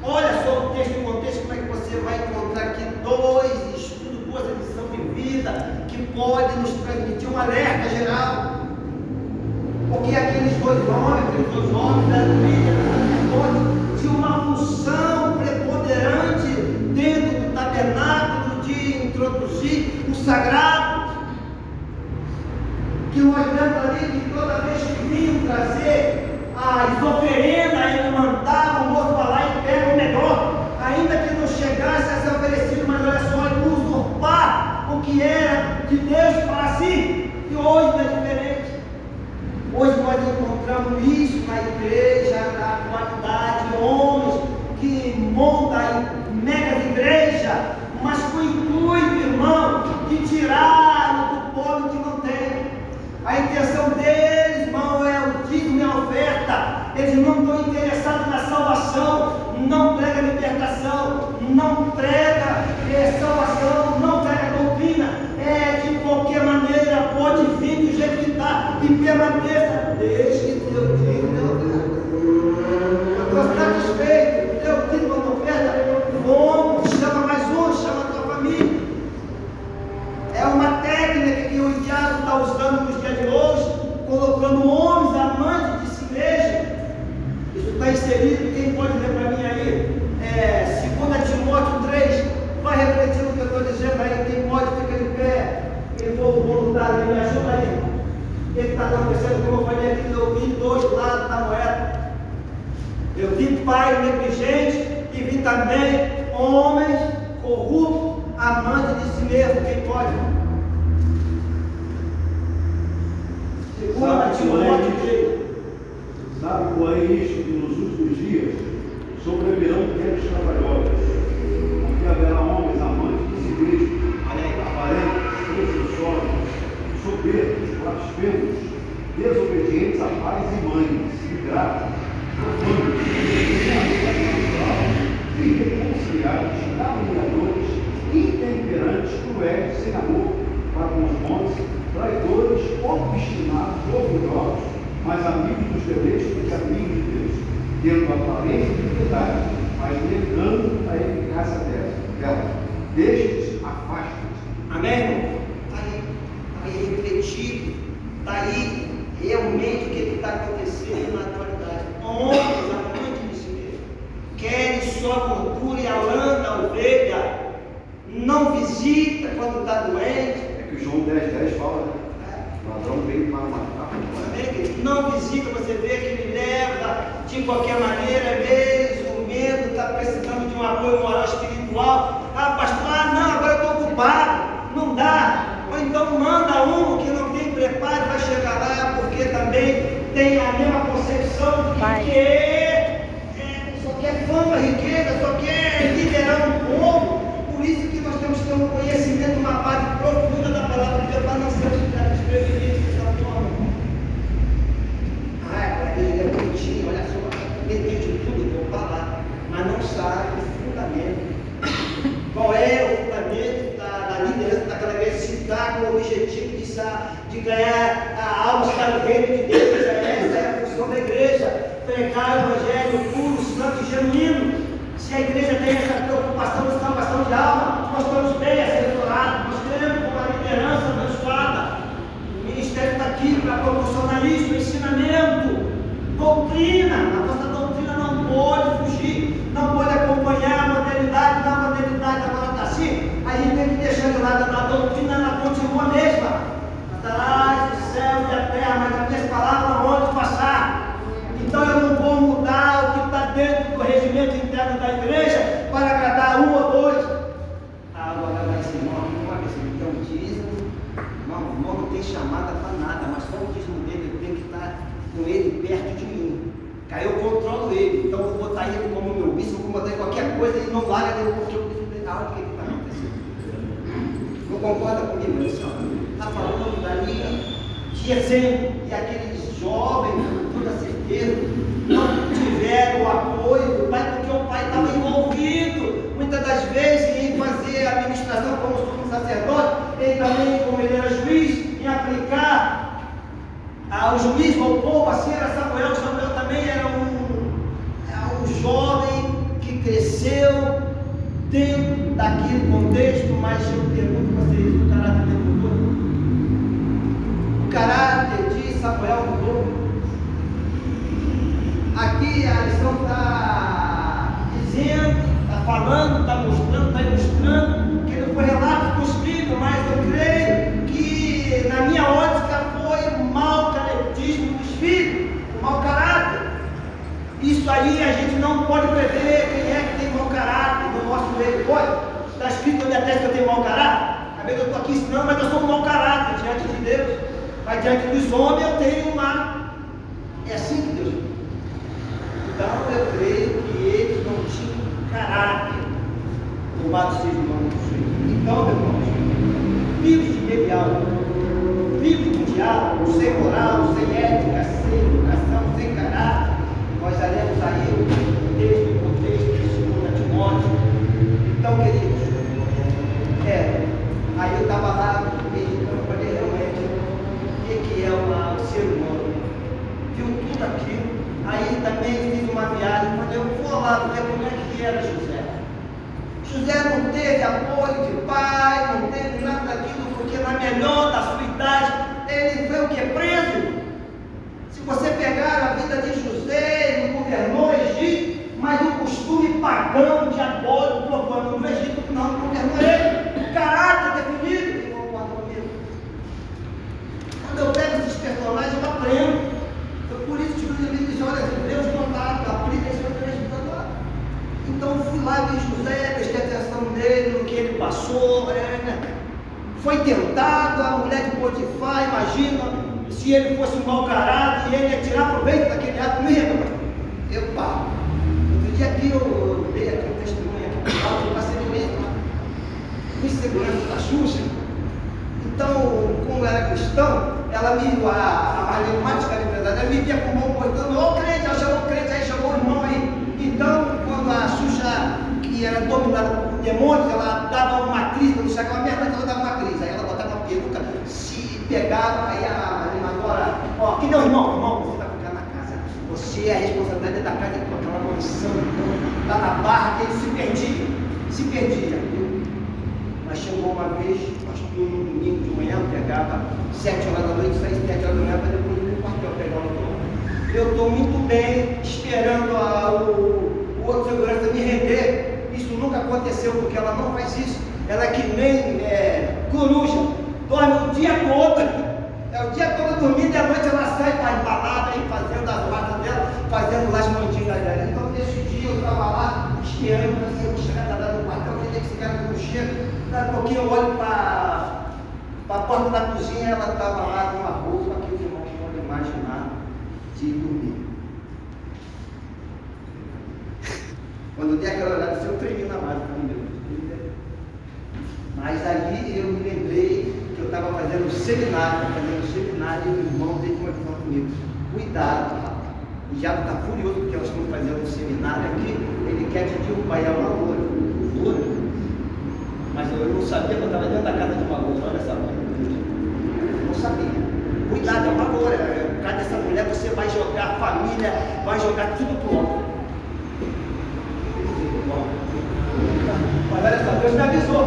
Olha só o texto, como é que você vai encontrar aqui dois estudos, duas lições de vida que podem nos transmitir um alerta geral. Porque aqueles dois homens da Bíblia, tinham uma função preponderante dentro do tabernáculo de introduzir o sagrado. Que nós vemos ali que toda vez que vinham trazer as oferendas, ele mandava o moço para lá e pega o melhor, ainda que não chegasse a ser oferecido, mas olha só, ele usurpar o que era de Deus para si. E hoje não é diferente. Hoje nós encontramos isso na igreja, na atualidade, homens que montam megas igrejas, mas com o intuito, irmão, de tirar do povo que não tem. A intenção deles, irmão, é o dízimo e a oferta. Eles não estão interessados na salvação, não prega libertação, não prega salvação, não prega doutrina. É de qualquer maneira, pode e permaneça. Desde que teu dízimo dê oferta. Eu estou satisfeito, teu dízimo dê oferta. Vamos, chama mais um, chama a tua família. É uma técnica que o diabo está usando nos dias de hoje, colocando homens amantes de si mesmo. Isso está inserido, quem pode ler para mim aí? 2 Timóteo 3, vai refletir no que eu estou dizendo aí, quem pode fica de pé. Quem for voluntário, me ajuda aí. O que está acontecendo? Como eu falei aqui, eu vi dois lados da moeda. Eu vi pai negligente e vi também homens corruptos, amantes de si mesmo. Quem pode? 2 Timóteo 3. Sabe qual é isto que nos últimos dias sobrevirão tempos trabalhosos, porque haverá homens amantes de si mesmos, aparentes, presunçosos, soberbos, blasfemos, desobedientes a pais e mães, ingratos, profanos, irreconciliáveis, caluniadores, intemperantes, cruéis, sem amor para com os bons, traidores, obstinados, orgulhosos, mas amigos dos deleites do que amigos de Deus, tendo aparência de piedade, mas negando a eficácia dela. Destes, afasta-te. Amém, irmão? Está aí refletido, está aí realmente o que está acontecendo na atualidade. Homens amantes de si mesmo, querem só gordura e a lã da ovelha, não visita quando está doente. É que o João 10:10 fala, né? O ladrão veio para matar. Não visita, você vê que ele leva de qualquer maneira, mesmo o medo está precisando de um apoio moral espiritual. Ah, pastor, não, agora eu estou ocupado, não dá. Ou então manda um que não tem preparo, vai chegar lá, porque também tem a mesma concepção que só quer fama, riqueza, só quer liderar um povo. Por isso que nós temos que ter um conhecimento, uma base profunda da palavra de Deus para não sermos desprevenidos dessa forma. Ele é bonitinho, olha só, entende tudo, vou falar, mas não sabe o fundamento. Qual é o fundamento da liderança daquela igreja? Se está com o objetivo de ganhar a alma para o reino de Deus. Essa é a função da igreja, pregar o evangelho puro, santo e genuíno. Se a igreja tem essa preocupação de salvação de alma, nós estamos bem assessorados, nós temos uma liderança abençoada. O ministério está aqui para proporcionar isso, ensinamento. Doutrina, a nossa doutrina não pode fugir, não pode acompanhar a modernidade. Na modernidade agora está assim, a gente tem que deixar de lado a doutrina, ela continua a mesma. Atrás do céu e a terra, mas as minhas palavras não vão passar. Então eu não vou mudar o que está dentro do regimento interno da igreja para agradar um ou dois. Agora vai ser irmão, uma vez que tem um dízimo, irmão não tem chamada para nada, mas só o dízimo dele eu tenho que estar com ele perto de mim, que aí eu controlo ele. Então eu vou botar ele como meu bispo, vou botar qualquer coisa e não larga dele, porque eu preciso ver o que está acontecendo. Não concorda comigo, senhor? Está falando dali de exemplo, e aqueles jovens, com toda certeza, não tiveram o apoio do pai, porque o pai estava envolvido, muitas das vezes, em fazer a administração como sumo sacerdote, ele também, como ele era juiz, em aplicar o juiz ao povo. Assim era Samuel. Samuel também era um jovem que cresceu dentro daquele contexto, mas eu pergunto a vocês, o caráter dele mudou? O caráter de Samuel mudou? Aqui a lição está dizendo, está falando, está mostrando, está ilustrando que ele foi relato dos filhos, mas eu creio que na minha ótica foi o mau caretismo dos filhos, o mau caráter. Isso aí a gente não pode prever quem é que tem mau caráter. No nosso meio pode. Está escrito na minha testa que eu tenho mau caráter. Às vezes eu estou aqui ensinando, mas eu sou um mau caráter diante de Deus. Mas diante dos homens eu tenho uma. É assim que Deus. Então eu creio que eles não tinham caráter. Louvado seja o nome do Senhor. Então, meu irmão, filhos de Belial, filhos do diabo, sem moral, sem ética, sem educação, sem caráter. Nós já lemos aí o contexto de 2 Timóteo. Então, queridos, aí eu estava lá meditando para ver realmente o que é o apoio de pai, não teve nada daquilo, porque na melhor da sua idade, ele foi o que? Preso. Se você pegar a vida de José, ele governou o Egito, mas o costume pagão, diabólico, profano do Egito não governou ele. O caráter definido, quem concorda comigo? Quando eu pego esses personagens, eu aprendo. Foi por isso que os inimigos dizem: olha, Deus não dá, aplica isso para Deus agora. Então eu fui lá, vi José, prestei atenção nele, no que ele passou, foi tentado, a mulher de Potifar, imagina, se ele fosse um mau caráter, ele ia tirar proveito daquele ato mesmo. Outro dia aqui eu dei aqui um testemunho aqui, eu passei no meio, fui segurança da Xuxa. Então, como eu era cristão, ela me, a Marlene Matos, que era empresária, ela me via com o mão postando: ô crente, ela chamou o crente, aí chamou o irmão aí. Então, quando a Xuxa, que era dominada por demônios, ela dava uma crise, quando chegava meia-noite, ela dava uma crise, aí ela botava uma peruca, se pegava, aí a Marlene agora, ó, que deu irmão, você vai ficar na casa, você é a responsabilidade da casa, com aquela mansão, lá na barra, que ele se perdia. Mas chegou uma vez, pastor, no domingo de manhã, pegava 7 horas da noite, saía 7 horas da manhã, para depois ir no quartel pegar o tom. Eu estou muito bem, esperando o outro segurança me render. Isso nunca aconteceu, porque ela não faz isso. Ela é que nem coruja, dorme o dia todo. O dia todo dormindo, e à noite ela sai para embalada, fazendo as matas dela, fazendo lá as mandingas dela. Então, nesse dia eu estava lá, esperando, assim, eu vou chegar no quartel, eu tenho que chegar no chego. Daqui a pouquinho eu olho para a porta da cozinha, ela estava lá com uma roupa que os irmãos podem imaginar de dormir. Quando eu dei aquela olhada, eu tremi na base do meu. Mas ali eu me lembrei que eu estava fazendo um seminário, e o irmão veio conversando comigo: cuidado, rapaz, o diabo está furioso porque nós estamos fazendo um seminário aqui, ele quer te derrubar, é uma loura. Mas eu não sabia que eu estava dentro da casa de uma loura, olha essa coisa. Eu não sabia. Cuidado, é uma loura. Por causa dessa mulher você vai jogar a família, vai jogar tudo pro alto. Mas olha só, Deus me avisou.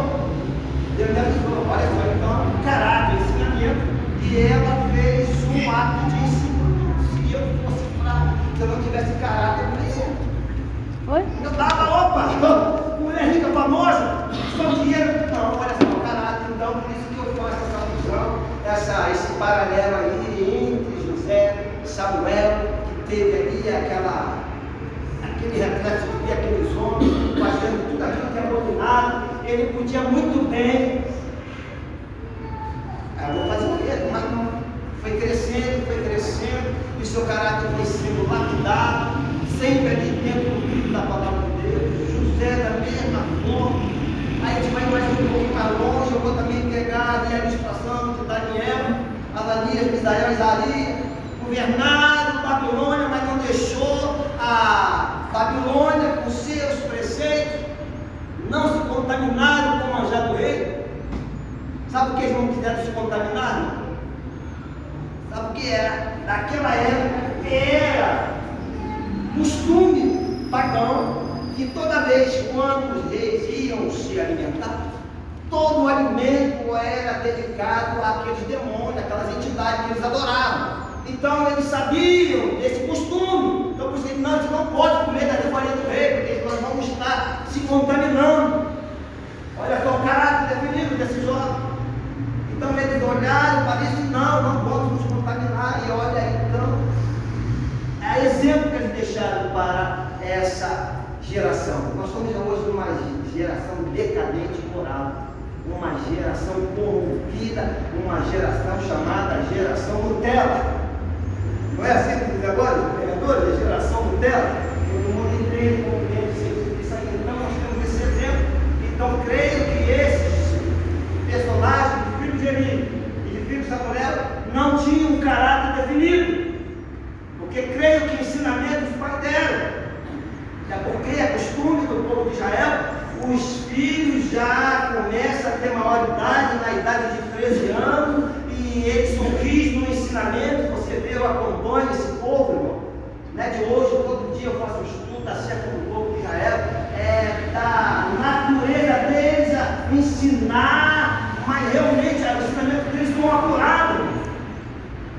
Olha só, então, caráter, ensinamento. E ela fez um ato de ensino. Se eu fosse fraco, se eu não tivesse caráter, eu dava, mulher rica, famosa, só dinheiro. Não, olha só, caráter. Então, por isso que eu faço essa fusão, esse paralelo aí entre José e Samuel, que teve ali aquele reflexo de ver aqueles homens fazendo tudo aquilo que é abominado. Ele podia muito bem, eu vou fazer o quê? Mas não. Foi crescendo, e o seu caráter foi sendo lapidado, sempre ali dentro do livro da palavra de Deus. José da mesma forma. Aí a gente vai mais um pouquinho mais longe, eu vou também pegar ali a ilustração de Daniel, Ananias, Misael e Azarias, governaram Babilônia, mas não deixou a Babilônia com seus preceitos, não se contaminaram com o manjar do rei. Sabe por que eles não quiseram se contaminar? Sabe o que era? Naquela época era costume pagão que toda vez quando os reis iam se alimentar, todo o alimento era dedicado àqueles demônios, àquelas entidades que eles adoravam. Então eles sabiam desse costume. Então por isso não, eles não podem comer da farinha do rei, porque nós vamos estar se contaminando. Olha só o caráter definido desse jovem. Então eles olharam para isso: não vamos nos contaminar. E olha, então, é exemplo que eles deixaram para essa geração. Nós estamos hoje numa geração decadente moral, uma geração corrompida, uma geração chamada geração Nutella. Não é assim que diz agora, os pregadores, a geração Nutella? Todo mundo entende, compreende isso aí. Então nós temos esse exemplo. Então creio que esses personagens de filho de Eli e de filho de Samuel não tinham um caráter definido, porque creio que ensinamentos os pais deram. Porque é costume do povo de Israel, os filhos já começam a ter maioridade na idade de 13 anos, e eles são rígidos no ensinamento. Você vê, eu acompanho esse povo, irmão, de hoje, todo dia eu faço um estudo acerca do povo de Israel, da natureza deles, ensinar, mas realmente o ensinamento deles não é apurado.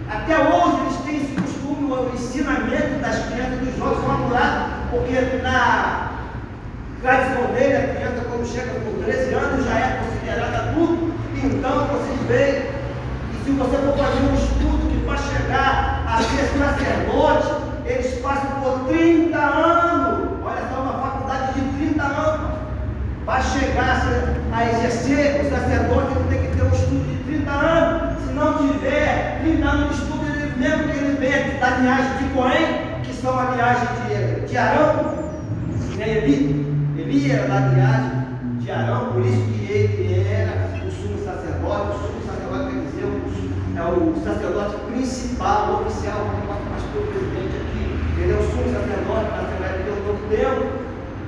Até hoje eles têm esse costume, o ensinamento das crianças e dos jovens não é apurado, porque na tradição dele, a criança quando chega com 13 anos já é considerada adulto. Então vocês veem, e se você for fazer um estudo que para chegar a ser sacerdote, eles passam por 30 anos, olha só, uma faculdade de 30 anos, para chegar a exercer o sacerdote, ele tem que ter um estudo de 30 anos. Se não tiver 30 anos de estudo, mesmo que ele venha da linhagem de Coém, que são a linhagem de Arão, né? Eli era da linhagem de Arão, por isso que ele era o sumo sacerdote. O sumo sacerdote quer dizer o sacerdote principal, oficial, como o pastor presidente aqui. Ele é o sumo sacerdote da Assembleia de Deus do Novo Tempo.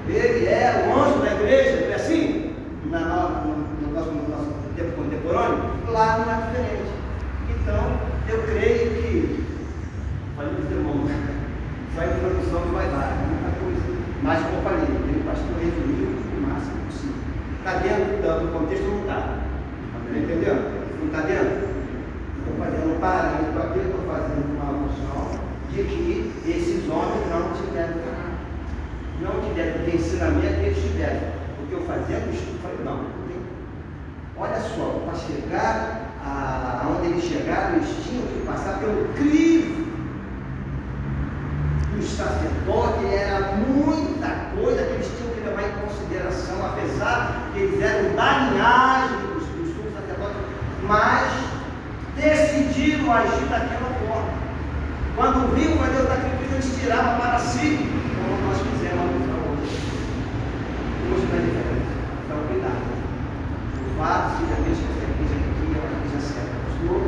Ele é o anjo da igreja, não é assim? No nosso tempo contemporâneo, lá não é diferente. Então, eu creio que, falei para os irmãos, só a introdução não vai dar, muita coisa. Mas, como eu falei, o pastor resumiu o máximo possível. Está dentro do contexto, não está. Entendeu? Não está dentro? Estou fazendo um parâmetro aqui, estou fazendo uma alusão de que esses homens não tiveram porque ensinamento eles tiveram. Porque eu fazendo estudo, falei, não, olha só, para chegar aonde eles chegaram, eles tinham que passar pelo crivo dos sacerdotes, era muita coisa que eles tinham que levar em consideração, apesar que eles eram da linhagem dos sumos sacerdotes, mas decidiram agir daquela forma. Quando viam o Deus daquele eles tiravam para si, como nós fizemos hoje. Hoje não é diferente. Então, cuidado. O fato de a vez que essa igreja aqui é uma igreja certa, pastor,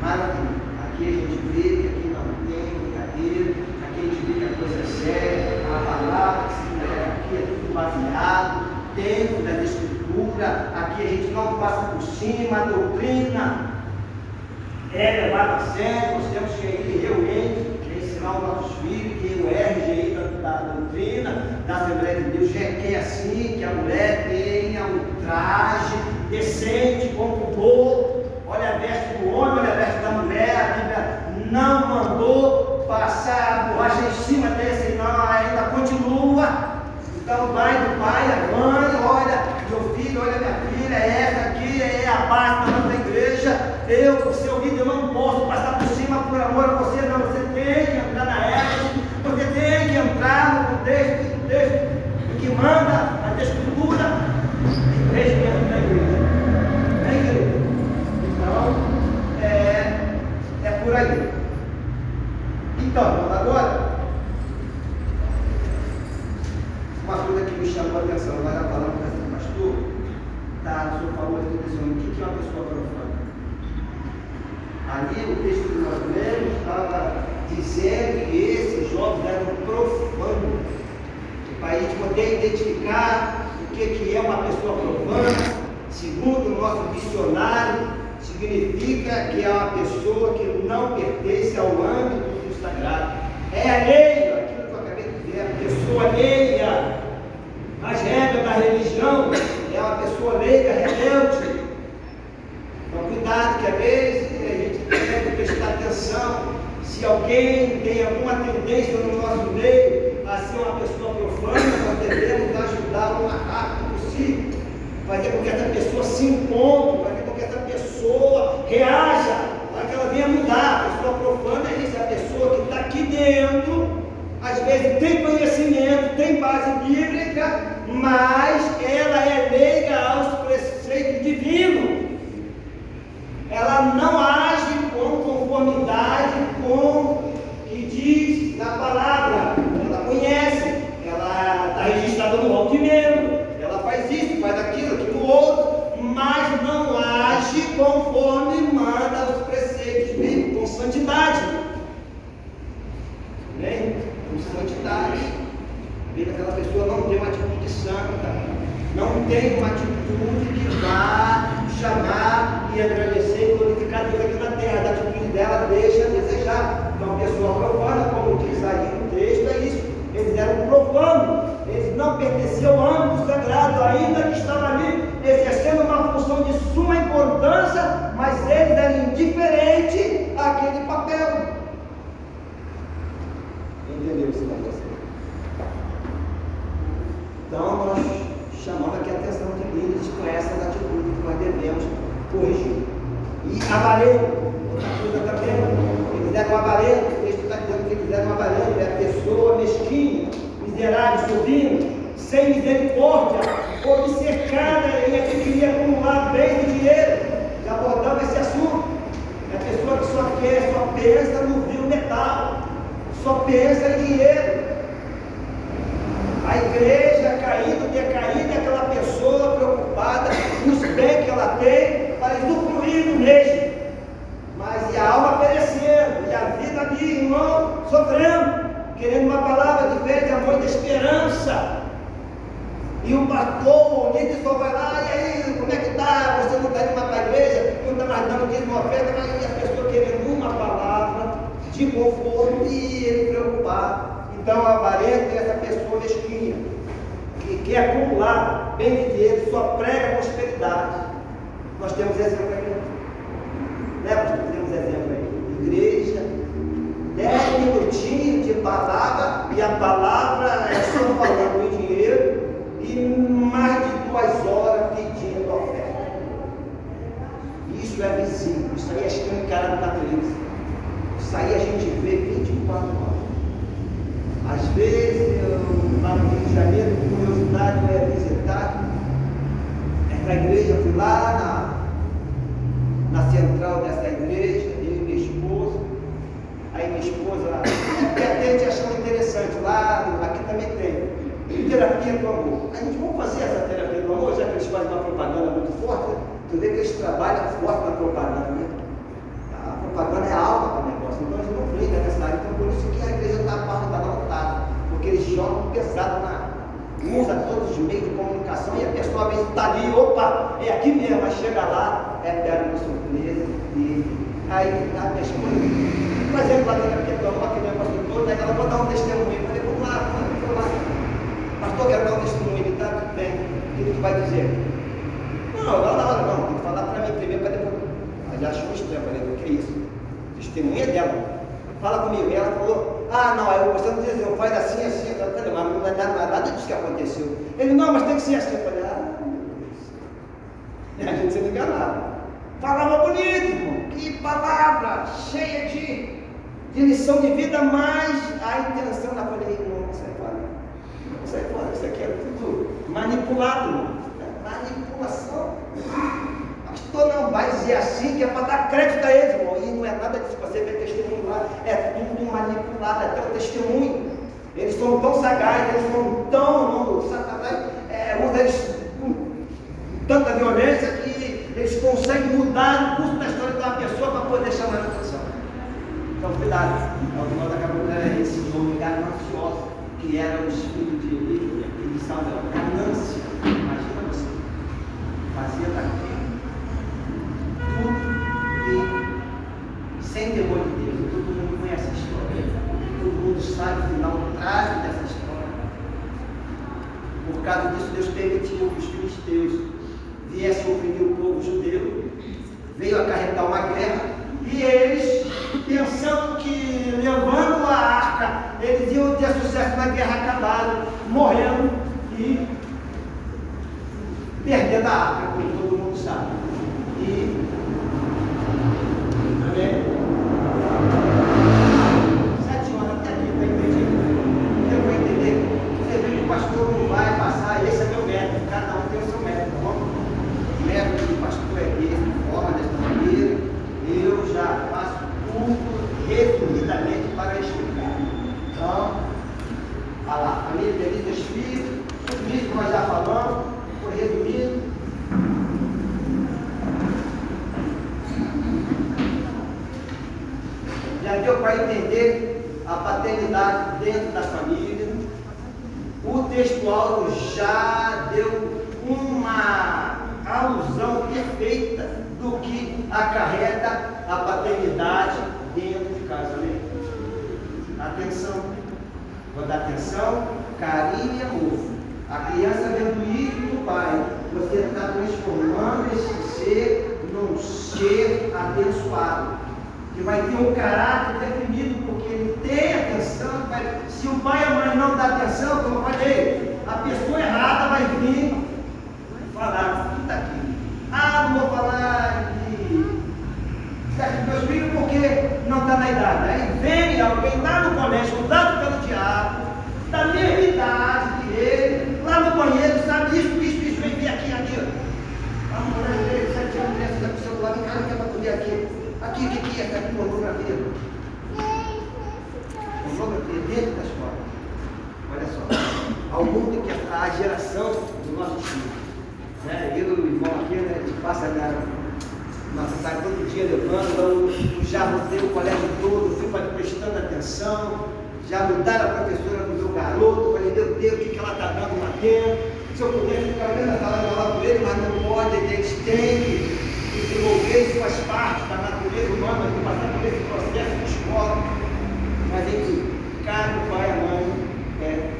maravilha. Aqui a gente vê que aqui não tem brincadeira, aqui a gente vê que a coisa é séria, a palavra aqui é tudo baseado dentro da Escritura, aqui a gente não passa por cima, a doutrina é levada a sério, nós temos que ir realmente ensinar os nossos filhos que o RGI da doutrina da Assembleia de Deus requer assim, que a mulher tenha um traje decente, como o povo. Olha a veste do homem, olha a veste da mulher, a Bíblia não mandou passar a borracha em cima desse, não, ainda continua. Então vai do pai, a mãe, olha, meu filho, olha minha filha, essa aqui é a base da nossa igreja. Eu, seu líder, eu não posso passar por cima por amor a você, não. Você tem que entrar na época, você tem que entrar no contexto do que manda a Escritura e o regimento da igreja. É, igreja? Então, é por aí. Então, agora, uma coisa que me chamou a atenção, agora a palavra do pastor, o senhor falou aqui dizendo, o que é uma pessoa profana? Ali o texto que nós lemos estava dizendo que esses jovens eram profanos. Para a gente poder identificar o que é uma pessoa profana, segundo o nosso dicionário, significa que é uma pessoa que não pertence ao âmbito do sagrado. É alheio, aquilo que eu acabei de dizer, a pessoa alheia às regras da religião, é uma pessoa leiga, rebelde. Então cuidado que às vezes tem que prestar atenção se alguém tem alguma tendência no nosso meio a ser uma pessoa profana, nós devemos ajudá-lo o mais rápido possível, fazer com que essa pessoa se encontre, fazer com que essa pessoa reaja, para que ela venha mudar. A pessoa profana é isso, é a pessoa que está aqui dentro, às vezes tem conhecimento, tem base bíblica, mas ela é leiga aos preceitos divinos. Ela não age com conformidade com o que diz na palavra. Ela conhece, ela está registrada no rol de membro, ela faz isso, faz aquilo outro, mas não age conforme manda os preceitos bíblicos, com santidade. Bem? Com santidade. Vê que aquela pessoa não tem uma atitude santa, não tem uma atitude que vá chamar e agradecer e glorificar Deus aqui na terra. A atitude dela deixa a desejar. Então, a pessoa profana, como diz aí no texto, é isso. Eles eram profanos, eles não pertenciam ao âmbito sagrado, ainda que estavam ali exercendo uma isso para você. Então, nós chamamos aqui a atenção de líderes com essas atitudes que nós devemos corrigir. E avarento, outra coisa também, eles eram avarentos, o texto está dizendo que eles eram avarentos, é a pessoa mesquinha, miserável, sozinho, sem misericórdia, obcecada em adquirir acumular bens e dinheiro. Já abordamos esse assunto. É a pessoa que só pensa no vil metal, só pensa em dinheiro. A igreja caída, decaída, é aquela pessoa preocupada nos bens que ela tem para usufruir do mesmo. Mas e a alma perecendo, e a vida de irmão sofrendo, querendo uma palavra de fé, de amor e de esperança. E o pastor, o líder só vai lá, e aí, como é que está? Você não está indo mais para a igreja, não está mais dando dízimo, oferta, mas a pessoa querendo uma palavra de conforto e ele preocupado. Então, a avarento é essa pessoa mesquinha, que quer acumular bem de dinheiro, só prega prosperidade. Nós temos exemplo aí, né? Nós temos exemplo aí. Igreja, 10 minutinhos de palavra, e a palavra é só falando em dinheiro, e mais de 2 horas pedindo oferta. Isso é visível, isso aí é escancarado na televisão. Isso aí a gente vê 24 horas. Às vezes, eu, lá no Rio de Janeiro, curiosidade, eu ia visitar essa igreja, eu fui lá na central dessa igreja, eu e minha esposa. Aí minha esposa, porque até a gente achou interessante, lá, aqui também tem terapia do amor. A gente vamos fazer essa terapia do amor, já que eles fazem uma propaganda muito forte, tu vê que eles trabalham forte na propaganda, né? A propaganda é alta para o negócio, então eles não brigam nessa área, então por isso que a igreja está lotada, porque eles jogam pesado usa todos os meios de comunicação e a pessoa às vezes está ali, opa, é aqui mesmo, mas chega lá, é pega uma surpresa, e aí a minha esposa, por exemplo, lá tem aquele negócio todo, aí ela vai dar um testemunho, eu falei, vamos lá, pastor, quero dar um testemunho, ele está tudo bem, o que tu vai dizer? Não, na hora não, tem que falar para mim primeiro, para depois. Ela achou estranho, falei, o que é isso? Testemunha dela. Fala comigo. E ela falou, não, aí você não diz, faz assim, assim. Eu falei, mas não é nada disso que aconteceu. Ele, não, mas tem que ser assim. Eu falei, e a gente sendo enganado. Falava bonito, irmão. Que palavra cheia de lição de vida, mas a intenção, eu falei, não, sai fora, isso aqui é tudo manipulado, irmão. Manipulação. Pastor, não vai dizer assim, que é para dar crédito a eles, irmão. E não é nada disso, você vê testemunho lá, é tudo manipulado, até o testemunho. Eles são tão sagazes, eles são tão, Satanás usa eles com tanta violência que eles conseguem mudar o curso da história de uma pessoa para poder chamar a atenção. Então, cuidado. O final da cabocla era esse homem ganancioso, que era o espírito de Samuel, ganância. Imagina você, fazia daqui tudo e sem temor de Deus. Todo mundo conhece a história, todo mundo sabe o final trágico dessa história. Por causa disso, Deus permitiu que os filisteus viessem oprimir o povo judeu, veio acarretar uma guerra, e eles, pensando que levando a arca, eles iam ter sucesso na guerra, acabaram morrendo e perdendo a arca, como todo mundo sabe. E amém? 7 horas até aqui para entender. Eu vou entender. Você vê que o pastor não vai passar, esse é meu método, cada um tem o seu método, tá bom? O método do pastor é esse, forma desta maneira. Eu já faço tudo resumidamente para explicar. Então, olha lá, família feliz do Espírito, tudo isso que nós já falamos, por resumido. Já deu para entender a paternidade dentro da família. O textual já deu uma alusão perfeita do que acarreta a paternidade dentro de casa. Amém? Atenção, vou dar atenção, carinho e amor. A criança vendo isso do pai, você está transformando esse ser num ser abençoado. que vai ter um caráter definido, porque ele tem atenção. Se o pai e a mãe não dão atenção, como eu falei, a pessoa errada vai vir falar, o que está aqui? Ah, não vou falar de meus filhos porque não está na idade. Aí vem alguém lá no colégio, usado pelo diabo, da mesma idade que ele, lá no banheiro, sabe, isso, vem aqui. A mulher dele, 7 anos, está com o celular, em casa, quer para comer aqui. Aqui, o que é? Está aqui pornografia. Pornografia dentro da escola. Olha só, ao mundo que a geração do nosso filho. Né? Eu e o irmão aqui, né, a gente passa nossa tarde todo dia levando, eu já mudei o colégio todo, fui prestando atenção, já mudaram a professora do meu garoto, falei, meu Deus, o que ela está dando lá dentro? Se eu pudesse ficar vendo a sala de aula com ele, mas não pode, eles têm que desenvolver, isso faz parte da natureza humana, de passar por esse processo de escola. Mas enfim, cada pai e mãe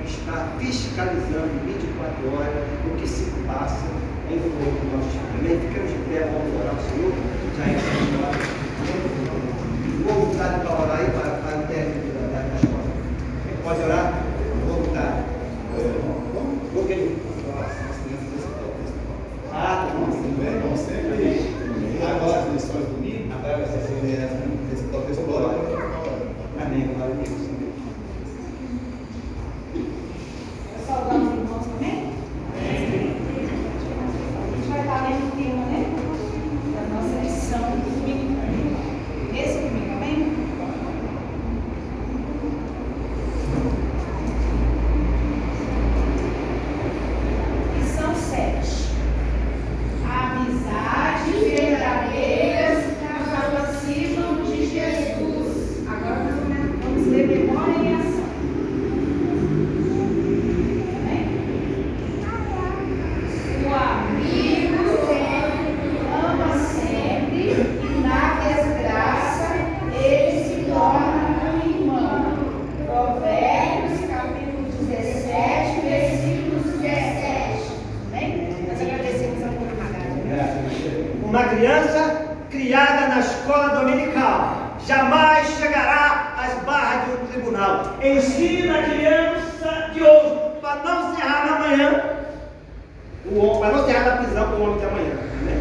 está fiscalizando 24 horas o que se passa em volta do nosso filho. Amém? Ficamos de pé, vamos orar ao Senhor, já é essa hora. Vou voltar para orar aí para o término da escola. Pode orar? Vou voltar. Vou querer. Ah, tá bom. Sempre. Agora as lições do domingo. Agora vai ser esse texto glória. Amém. Glória a Deus. Saudar os irmãos também? A gente vai estar lendo o tema, né? Da nossa lição do domingo. Esse domingo, amém? Lição 7. A amizade verdadeira nos aproximam de Jesus. Agora vamos ler memória e ação. O amigo ama sempre e na desgraça ele se torna um irmão. Provérbios capítulo 17, versículos 17. Amém? Nós agradecemos a oportunidade. Uma criança criada na escola dominical jamais chegará às barras de um tribunal. Ensina a criança de hoje para não se errar na manhã, para não se errar na prisão com o homem de amanhã. Né?